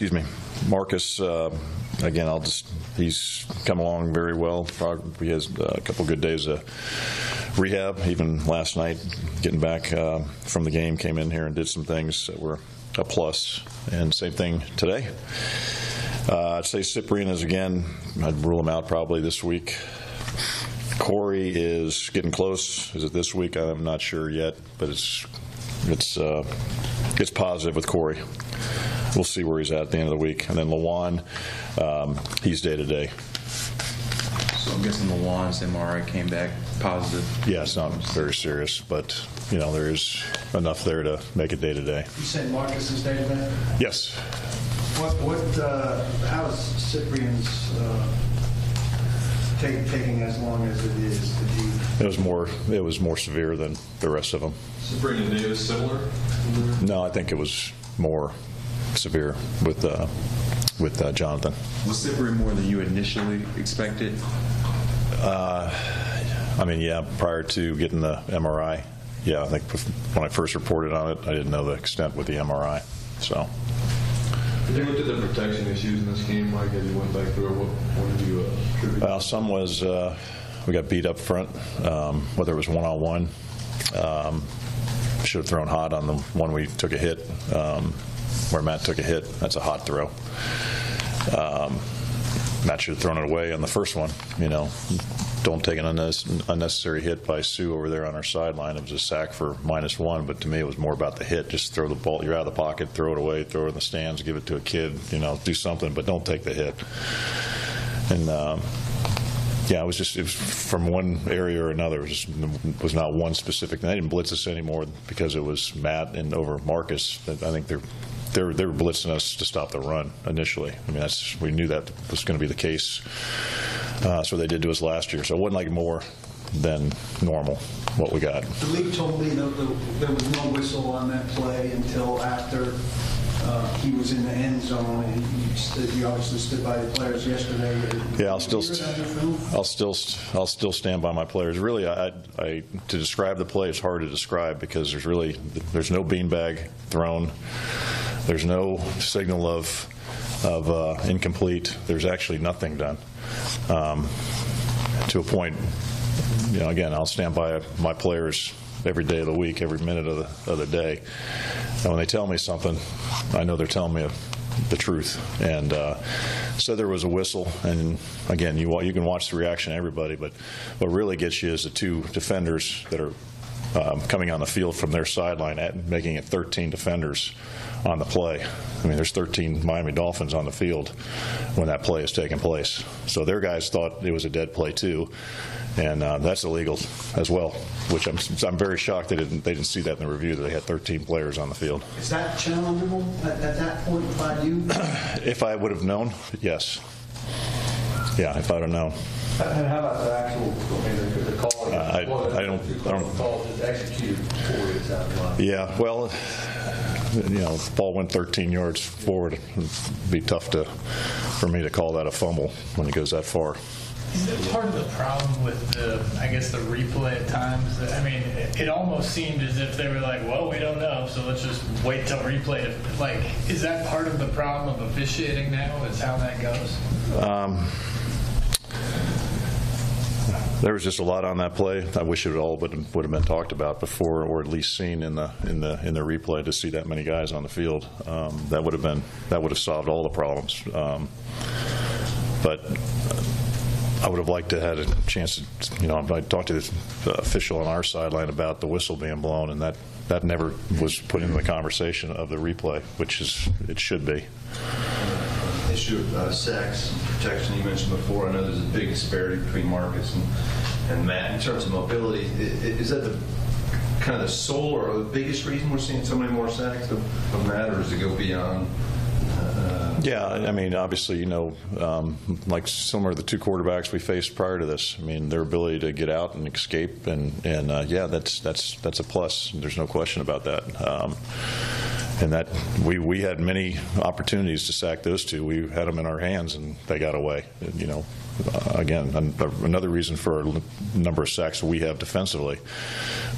excuse me, Marcus, again, he's come along very well. He has a couple good days of rehab. Even last night, getting back from the game, came in here and did some things that were a plus. And same thing today. I'd say Cyprian is, again, I'd rule him out probably this week. Corey is getting close. Is it this week? I'm not sure yet, but it's positive with Corey. We'll see where he's at the end of the week. And then Lawan, he's day-to-day. So I'm guessing Lawan's MRI came back positive? Yeah, it's not very serious, but, you know, there is enough there to make it day-to-day. You say Marcus is day-to-day? Yes. How is Cyprian's taking as long as it is? It was more severe than the rest of them. Cyprian and Davis similar? No, I think it was more severe with Jonathan. Was Cyprian more than you initially expected? I mean, yeah, prior to getting the MRI, yeah, I think when I first reported on it, I didn't know the extent with the MRI. So. Did you look at the protection issues in this game, Mike, as you went back through it? What did you attribute? Some was we got beat up front, whether it was one-on-one. Should have thrown hot on the one we took a hit, where Matt took a hit. That's a hot throw. Matt should have thrown it away on the first one. You know, don't take an unnecessary hit by Sue over there on our sideline. It was a sack for -1, but to me it was more about the hit. Just throw the ball. You're out of the pocket, throw it away, throw it in the stands, give it to a kid. You know, do something, but don't take the hit. And yeah, it was from one area or another. It was not one specific thing. They didn't blitz us anymore because it was Matt and over Marcus. I think they were blitzing us to stop the run initially. I mean, we knew that was going to be the case. That's what they did to us last year. So it wasn't like more than normal what we got. The league told me that there was no whistle on that play until after he was in the end zone, and you obviously stood by the players yesterday. Yeah, I'll still stand by my players. Really, to describe the play is hard to describe because there's no beanbag thrown. There's no signal of incomplete. There's actually nothing done. To a point, you know, again, I'll stand by my players every day of the week, every minute of the day. And when they tell me something, I know they're telling me the truth. And so there was a whistle, and again, you can watch the reaction of everybody, but what really gets you is the two defenders that are coming on the field from their sideline, making it 13 defenders on the play. I mean, there's 13 Miami Dolphins on the field when that play is taking place. So their guys thought it was a dead play too, and that's illegal as well. Which I'm very shocked they didn't see that in the review, that they had 13 players on the field. Is that challengeable at that point by you? If I would have known, yes. Yeah, if I'd have known. And how about the actual, the call? I don't. The call just executed before it's out of line. Yeah, well, you know, if the ball went 13 yards forward, it'd be tough for me to call that a fumble when it goes that far. Is that part of the problem with the replay at times? I mean, it almost seemed as if they were like, well, we don't know, so let's just wait till replay. Like, is that part of the problem of officiating now, is how that goes? There was just a lot on that play. I wish it all would have been talked about before, or at least seen in the replay, to see that many guys on the field. That would have solved all the problems. But I would have liked to have had a chance to, you know, I talked to the official on our sideline about the whistle being blown, and that never was put into the conversation of the replay, which it should be. Issue of sacks and protection you mentioned before. I know there's a big disparity between Marcus and Matt in terms of mobility. Is that the kind of the sole or the biggest reason we're seeing so many more sacks of Matt, or does it go beyond? Yeah, I mean, obviously, you know, like similar to the two quarterbacks we faced prior to this. I mean, their ability to get out and escape, and yeah, that's a plus. There's no question about that. And that we had many opportunities to sack those two. We had them in our hands, and they got away. You know, again, another reason for our number of sacks we have defensively.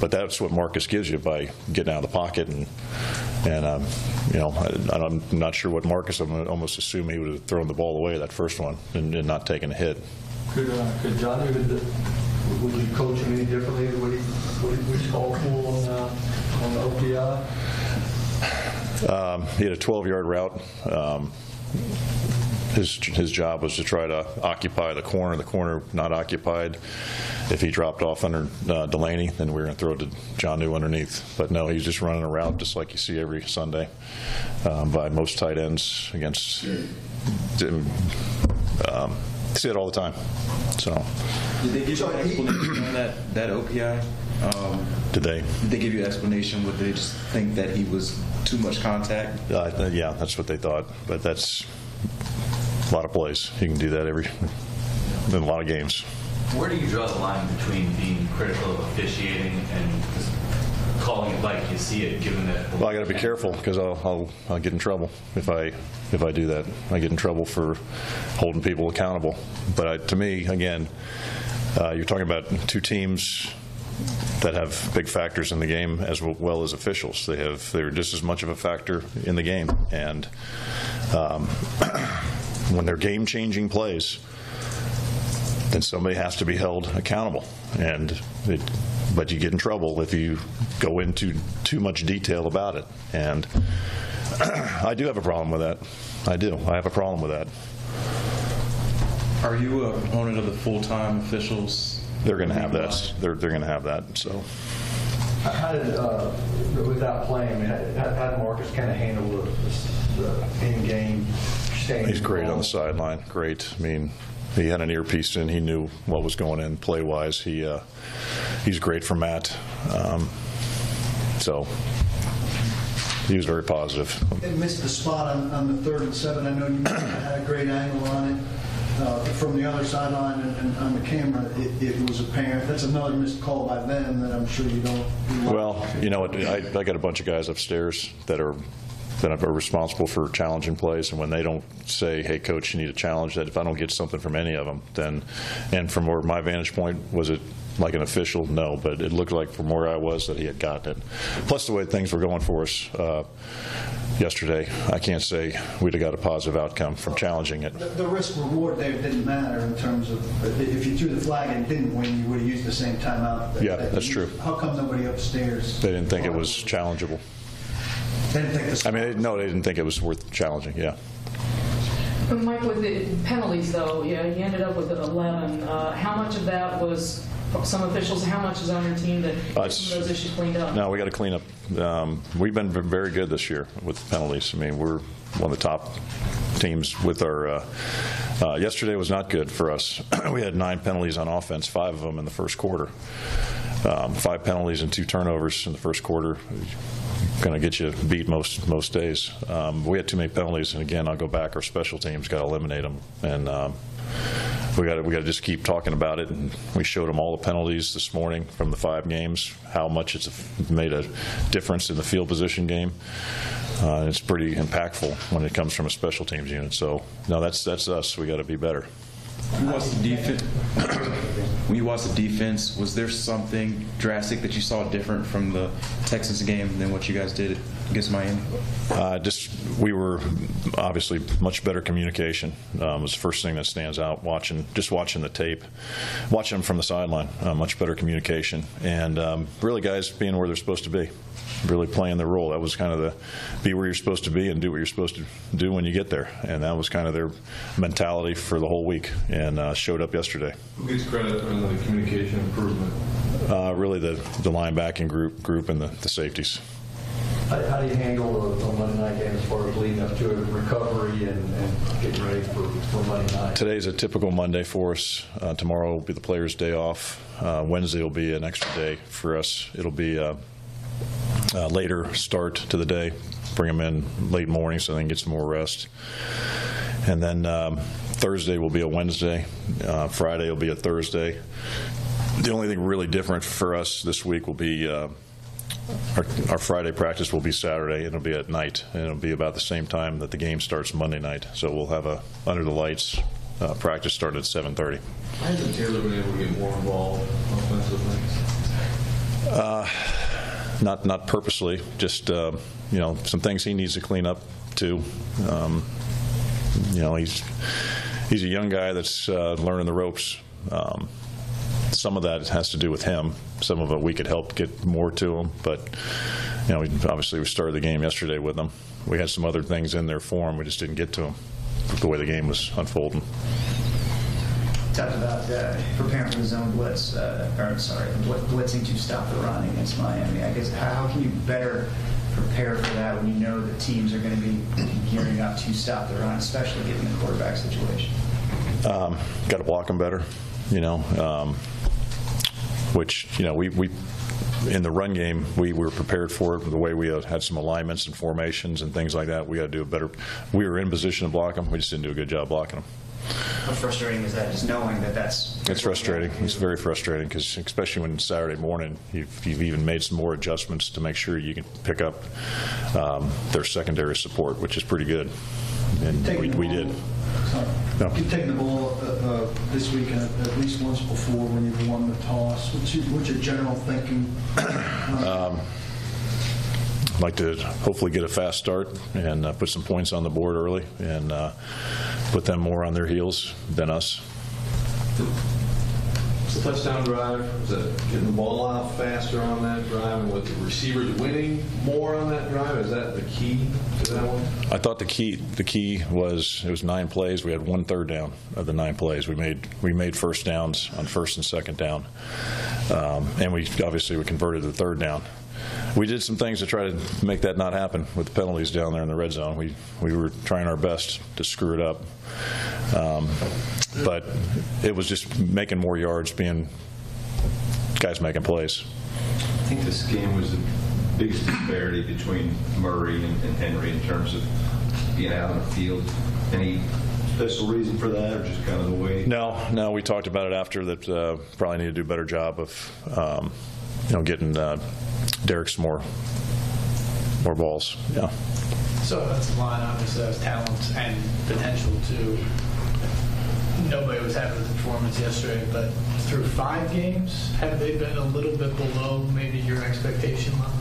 But that's what Marcus gives you by getting out of the pocket, and you know, I'm not sure what Marcus. I'm going to almost assume he would have thrown the ball away that first one and not taken a hit. Could Johnny, would you coach him any differently? Would he call on the OPI? He had a 12-yard route. His job was to try to occupy the corner not occupied. If he dropped off under Delaney, then we were going to throw it to John New underneath. But no, he's just running a route just like you see every Sunday by most tight ends against. See it all the time. So. Did they give you an explanation on that OPI? Did they? Did they give you an explanation? Would they just think that he was too much contact? Yeah, that's what they thought. But that's a lot of plays. You can do that in a lot of games. Where do you draw the line between being critical of officiating and just calling it like you see it, given that? Well, I got to be careful because I'll get in trouble if I do that. I get in trouble for holding people accountable. But to me, again, you're talking about two teams that have big factors in the game as well as officials. They're just as much of a factor in the game, and when they're game-changing plays, then somebody has to be held accountable. But you get in trouble if you go into too much detail about it. And I do have a problem with that. I have a problem with that. Are you a proponent of the full-time officials? They're going to have that. They're going to have that. So. How did, without playing, how did Marcus kind of handle the in-game staying? He's great on the sideline. Great. I mean, he had an earpiece in. He knew what was going in play-wise. He's great for Matt. So he was very positive. They missed the spot on the 3rd and 7. I know you had a great angle on it. From the other sideline and on the camera, it was apparent. That's another missed call by them that I'm sure you don't. Well, you know what? I got a bunch of guys upstairs that are responsible for challenging plays, and when they don't say, "Hey, coach, you need to challenge that," if I don't get something from any of them, then, and from where my vantage point, was it like an official? No, but it looked like from where I was that he had gotten it. Plus the way things were going for us yesterday, I can't say we'd have got a positive outcome from challenging it. The risk reward there didn't matter in terms of if you threw the flag and didn't win, you would have used the same timeout. Yeah, that's true. How come nobody upstairs? They didn't think it was challengeable. They didn't think I mean, no, they didn't think it was worth challenging. Yeah. Mike, with the penalties, though, you ended up with 11. How much of that was some officials? How much is on your team to get some of those issues cleaned up? No, we got to clean up. We've been very good this year with penalties. I mean, we're one of the top teams with our. Yesterday was not good for us. We had 9 penalties on offense, 5 of them in the first quarter. 5 penalties and 2 turnovers in the first quarter. Going to get you beat most days. We had too many penalties, and again, I'll go back. Our special teams got to eliminate them, and we got to just keep talking about it. And we showed them all the penalties this morning from the 5 games, how much it's made a difference in the field position game. It's pretty impactful when it comes from a special teams unit. So no, that's us. We got to be better. When you watched the defense, was there something drastic that you saw different from the Texas game than what you guys did against Miami? We were obviously much better communication. Was the first thing that stands out. Watching the tape, watching them from the sideline, much better communication, and really guys being where they're supposed to be, really playing their role. That was kind of the be where you're supposed to be and do what you're supposed to do when you get there, and that was kind of their mentality for the whole week, and showed up yesterday. Who gets credit for the communication improvement? Really the linebacking group and the safeties. How do you handle the Monday night game as far as leading up to a recovery and getting ready for Monday night? Today's a typical Monday for us. Tomorrow will be the players' day off. Wednesday will be an extra day for us. It'll be a later start to the day. Bring them in late morning so they can get some more rest. And then Thursday will be a Wednesday. Friday will be a Thursday. The only thing really different for us this week will be our Friday practice will be Saturday, and it'll be at night, and it'll be about the same time that the game starts Monday night. So we'll have a under the lights practice start at 7:30. Why hasn't Taylor been able to get more involved offensively? Not purposely, just some things he needs to clean up too. He's a young guy that's learning the ropes. Some of that has to do with him. Some of it we could help get more to him, but obviously we started the game yesterday with him. We had some other things in there for him. We just didn't get to him the way the game was unfolding. Talked about preparing for the zone blitz, blitzing to stop the run against Miami. I guess how can you better prepare for that when you know that teams are going to be gearing up to stop the run, especially given the quarterback situation? Got to block them better, which we in the run game we were prepared for it. The way we had some alignments and formations and things like that, we got to do a better. We were in position to block them. We just didn't do a good job blocking them. How frustrating is that, just knowing that's... It's frustrating. It's very frustrating because especially when Saturday morning you've even made some more adjustments to make sure you can pick up their secondary support, which is pretty good, and we did. No. You've taken the ball this weekend at least once before when you've won the toss. What's your general thinking? I'd like to hopefully get a fast start and put some points on the board early and put them more on their heels than us. It's a touchdown drive. Was that getting the ball out faster on that drive, and with the receivers winning more on that drive? Is that the key to that one? I thought the key was it was 9 plays. We had 1 third down of the 9 plays. We made first downs on first and second down, and we converted the third down. We did some things to try to make that not happen with the penalties down there in the red zone. We were trying our best to screw it up. But it was just making more yards, being guys making plays. I think this game was the biggest disparity between Murray and Henry in terms of being out on the field. Any special reason for that, or just kind of the way? No, we talked about it after that. Probably need to do a better job of getting Derek some more balls. Yeah. So that's the line, obviously, has talent and potential to. Nobody was happy with the performance yesterday, but through 5 games, have they been a little bit below maybe your expectation level?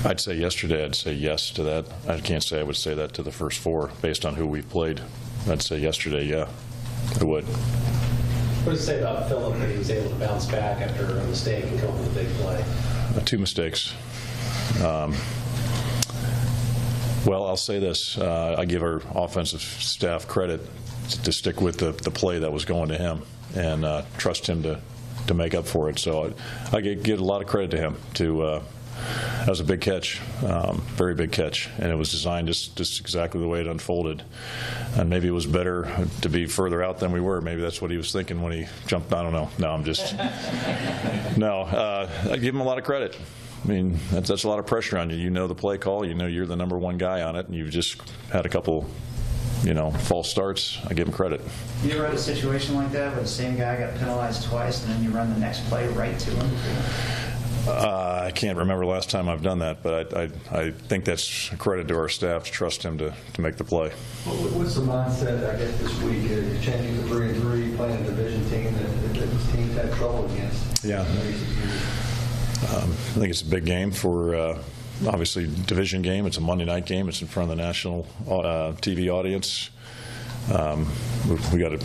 I'd say yesterday, I'd say yes to that. I can't say I would say that to the first 4 based on who we've played. I'd say yesterday, yeah, I would. What does it say about Phillip that he was able to bounce back after a mistake and come up with a big play? 2 mistakes. Well, I'll say this. I give our offensive staff credit to stick with the play that was going to him and trust him to make up for it. So I give a lot of credit to him. That was a big catch, very big catch, and it was designed just exactly the way it unfolded. And maybe it was better to be further out than we were. Maybe that's what he was thinking when he jumped. I don't know. No, I'm just I give him a lot of credit. I mean, that's a lot of pressure on you. You know the play call. You know you're the number 1 guy on it, and you've just had a couple, false starts. I give him credit. You ever had a situation like that where the same guy got penalized twice, and then you run the next play right to him? I can't remember the last time I've done that, but I think that's a credit to our staff to trust him to make the play. What's the mindset, I guess, this week? You're changing to 3-3, playing a division team that this team's had trouble against. Yeah. I think it's a big game for, obviously, division game. It's a Monday night game. It's in front of the national TV audience. We got to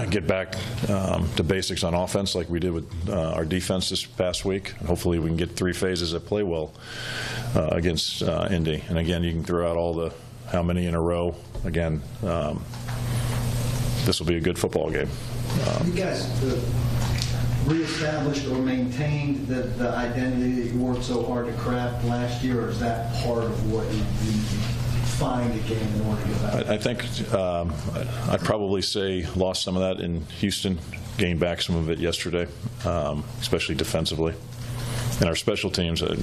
get back to basics on offense like we did with our defense this past week. Hopefully we can get 3 phases that play well against Indy. And again, you can throw out all the how many in a row. Again, this will be a good football game. You guys reestablished or maintained the identity that you worked so hard to craft last year, or is that part of what you find again in order to get back? I think I'd probably say lost some of that in Houston, gained back some of it yesterday, especially defensively. And our special teams, the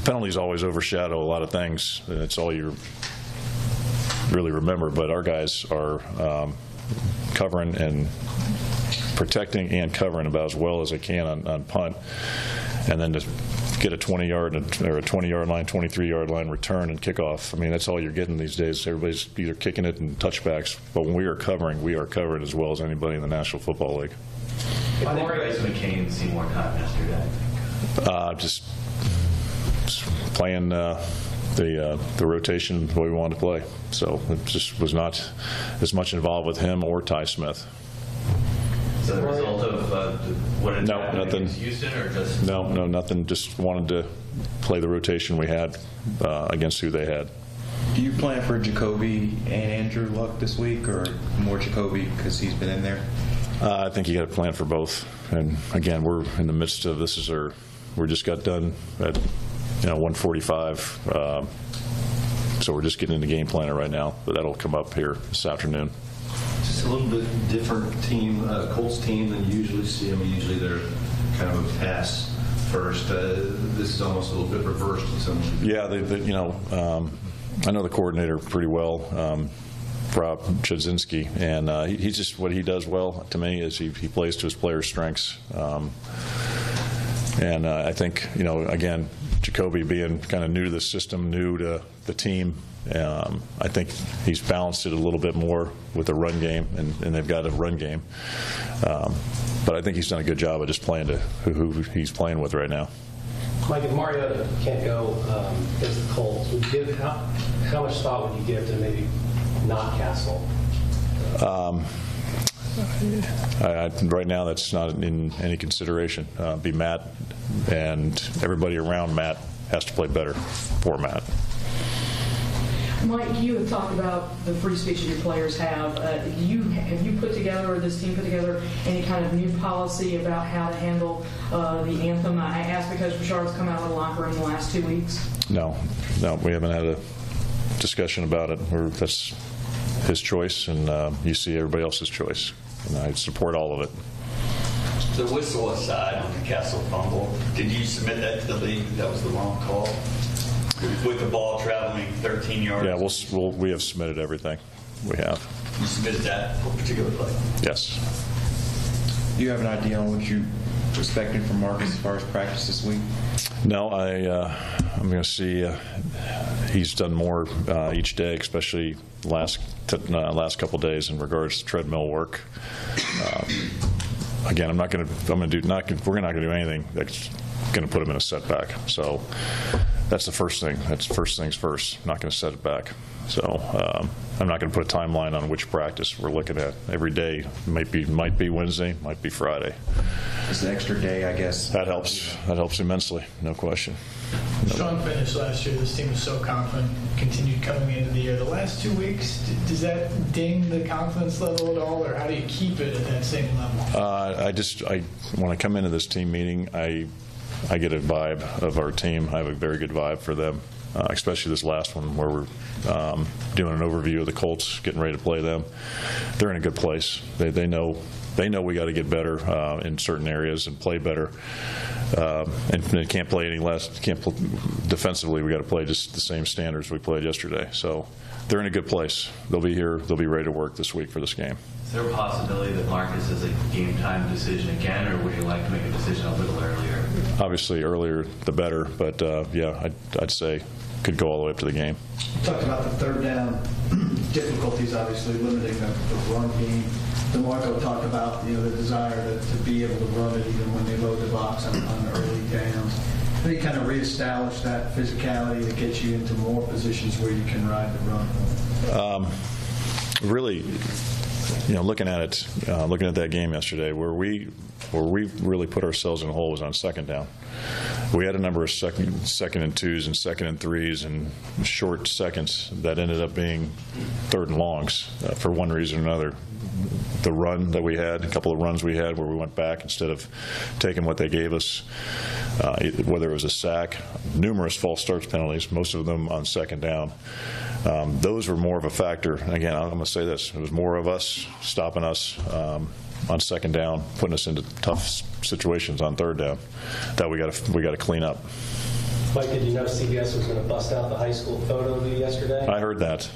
penalties always overshadow a lot of things. It's all you really remember, but our guys are covering and protecting and covering about as well as they can on punt, and then to get a 20-yard or a 20-yard line, 23-yard line return and kickoff. I mean, that's all you're getting these days. Everybody's either kicking it in touchbacks, but when we are covering as well as anybody in the National Football League. Why did Bryce McCain see more time yesterday? Just playing the rotation the way we wanted to play. So it just was not as much involved with him or Ty Smith. Is that a result of what had happened nothing. against Houston, or just? No, nothing. Just wanted to play the rotation we had against who they had. Do you plan for Jacoby and Andrew Luck this week, or more Jacoby because he's been in there? I think you got to plan for both. And again, we're in the midst of this. We just got done at 1:45, so we're just getting into game planning right now. But that'll come up here this afternoon. Just a little bit different team, Colts team than you usually see. I mean, usually they're kind of a pass first. This is almost a little bit reversed in some ways. Yeah, I know the coordinator pretty well, Rob Chudzinski, and he's just, what he does well to me is he plays to his players' strengths. And I think, again, Jacoby being kind of new to the system, new to the team, I think he's balanced it a little bit more with the run game, and they've got a run game. But I think he's done a good job of just playing to who he's playing with right now. Mike, if Mariota can't go against the Colts, how much thought would you give to maybe not Castle? Right now, that's not in any consideration. Be Matt, and everybody around Matt has to play better for Matt. Mike, you have talked about the free speech that your players have. Have you put together, or this team put together, any kind of new policy about how to handle the anthem? I asked because Rashard's come out of the locker room in the last 2 weeks. No, we haven't had a discussion about it. That's his choice, and you see everybody else's choice, and I support all of it. The whistle aside on the Castle fumble, did you submit that to the league? That was the wrong call? With the ball traveling 13 yards? Yeah, we have submitted everything. We have. You submitted that for a particular play? Yes. Do you have an idea on what you're expecting from Marcus as far as practice this week? No, I'm going to see. He's done more each day, especially last couple of days in regards to treadmill work. Again, we're not going to do anything that's going to put him in a setback. So that's the first thing. That's first things first. I'm not going to set it back. So I'm not going to put a timeline on which practice we're looking at. Every day might be Wednesday, might be Friday. It's an extra day, I guess. That helps. That helps immensely. No question. Strong finish last year. This team was so confident, continued coming into the year. The last 2 weeks, does that ding the confidence level at all, or how do you keep it at that same level? When I come into this team meeting, I get a vibe of our team. I have a very good vibe for them, especially this last one where we're doing an overview of the Colts, getting ready to play them. They're in a good place. They know we got to get better in certain areas and play better. And they can't play any less. Defensively, we got to play just the same standards we played yesterday. So they're in a good place. They'll be here. They'll be ready to work this week for this game. Is there a possibility that Marcus is a game time decision again, or would you like to make a decision a little earlier? Obviously, earlier the better. But yeah, I'd say could go all the way up to the game. You talked about the third down difficulties, obviously limiting the run game. DeMarco talked about the desire to be able to run it even when they load the box on early downs. How do you kind of reestablish that physicality that gets you into more positions where you can ride the run? Really, looking at it, looking at that game yesterday, where we really put ourselves in a hole was on second down. We had a number of second and twos and second and threes and short seconds that ended up being third and longs for one reason or another. The run that we had, a couple of runs we had where we went back instead of taking what they gave us, whether it was a sack, numerous false starts penalties, most of them on second down. Those were more of a factor. Again, I'm going to say this. It was more of us stopping us on second down, putting us into tough situations on third down that we got to clean up. Mike, did you know CBS was going to bust out the high school photo of you yesterday? I heard that.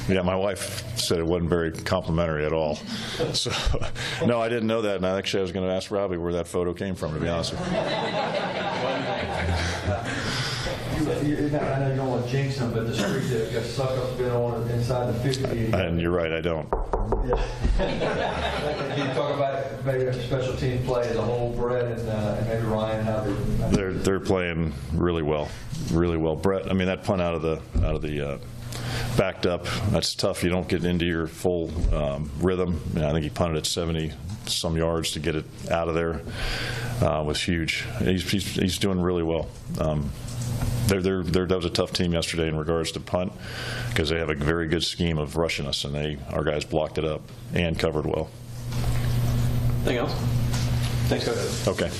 Yeah, my wife said it wasn't very complimentary at all. So, no, I didn't know that, and actually I was going to ask Robbie where that photo came from, to be honest with you. I know you don't want to jinx them, but the streak that got sucked up been on inside the 50. And you're right, I don't. Can you talk about maybe a special team play as a whole, Brett, and maybe Ryan, how They're playing really well, really well. Brett, I mean, that punt out of the backed up, that's tough. You don't get into your full rhythm. I think he punted at 70-some yards to get it out of there. Was huge. He's doing really well. That was a tough team yesterday in regards to punt, because they have a very good scheme of rushing us, and our guys blocked it up and covered well. Anything else? Thanks, Coach. Okay.